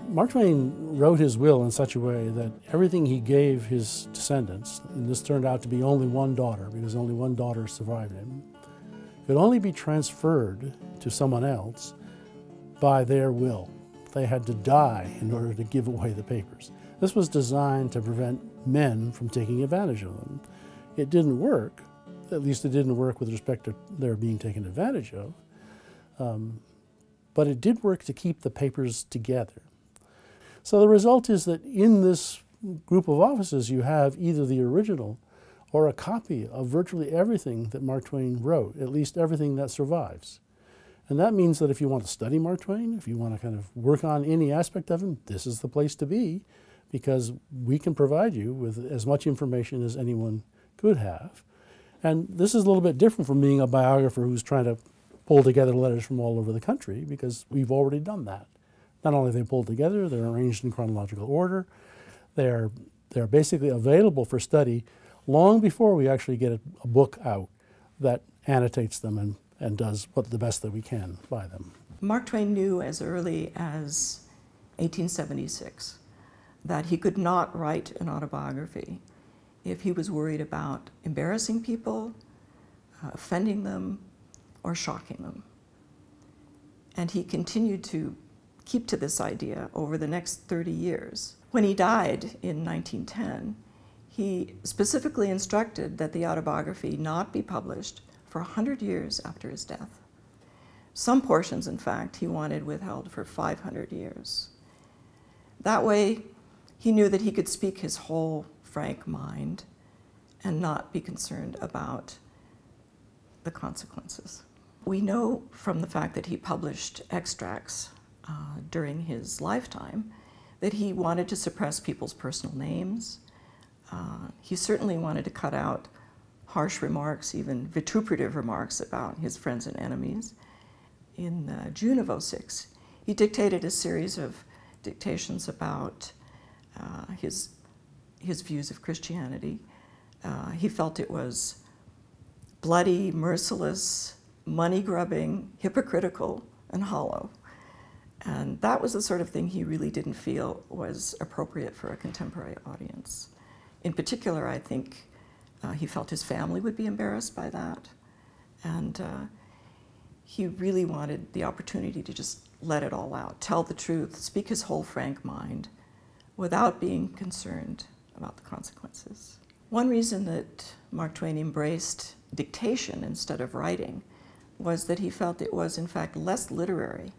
Mark Twain wrote his will in such a way that everything he gave his descendants, and this turned out to be only one daughter, because only one daughter survived him, could only be transferred to someone else by their will. They had to die in order to give away the papers. This was designed to prevent men from taking advantage of them. It didn't work. At least it didn't work with respect to their being taken advantage of. But it did work to keep the papers together. So the result is that in this group of offices you have either the original or a copy of virtually everything that Mark Twain wrote, at least everything that survives. And that means that if you want to study Mark Twain, if you want to kind of work on any aspect of him, this is the place to be, because we can provide you with as much information as anyone could have. And this is a little bit different from being a biographer who's trying to pull together letters from all over the country, because we've already done that. Not only are they pulled together, they're arranged in chronological order, they're basically available for study long before we actually get a book out that annotates them and does the best that we can by them. Mark Twain knew as early as 1876 that he could not write an autobiography if he was worried about embarrassing people, offending them, or shocking them. And he continued to keep to this idea over the next 30 years. When he died in 1910, he specifically instructed that the autobiography not be published for 100 years after his death. Some portions, in fact, he wanted withheld for 500 years. That way, he knew that he could speak his whole frank mind and not be concerned about the consequences. We know from the fact that he published extracts during his lifetime that he wanted to suppress people's personal names. He certainly wanted to cut out harsh remarks, even vituperative remarks about his friends and enemies. In June of '06, he dictated a series of dictations about his views of Christianity. He felt it was bloody, merciless, money-grubbing, hypocritical, and hollow. And that was the sort of thing he really didn't feel was appropriate for a contemporary audience. In particular, I think he felt his family would be embarrassed by that. And he really wanted the opportunity to just let it all out, tell the truth, speak his whole frank mind without being concerned about the consequences. One reason that Mark Twain embraced dictation instead of writing was that he felt it was, in fact, less literary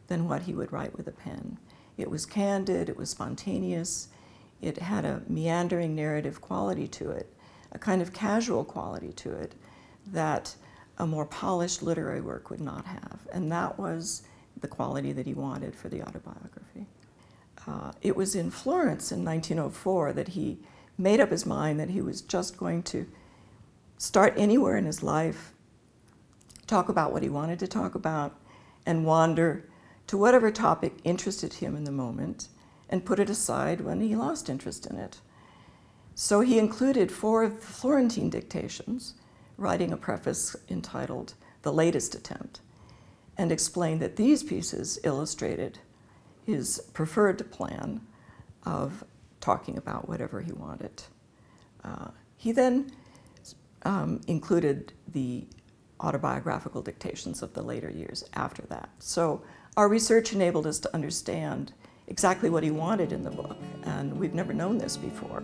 than what he would write with a pen. It was candid, it was spontaneous, it had a meandering narrative quality to it, a kind of casual quality to it that a more polished literary work would not have. And that was the quality that he wanted for the autobiography. It was in Florence in 1904 that he made up his mind that he was just going to start anywhere in his life, talk about what he wanted to talk about, and wander to whatever topic interested him in the moment, and put it aside when he lost interest in it. So he included 4 of the Florentine dictations, writing a preface entitled "The Latest Attempt," and explained that these pieces illustrated his preferred plan of talking about whatever he wanted. He then included the autobiographical dictations of the later years after that. So our research enabled us to understand exactly what he wanted in the book, and we've never known this before.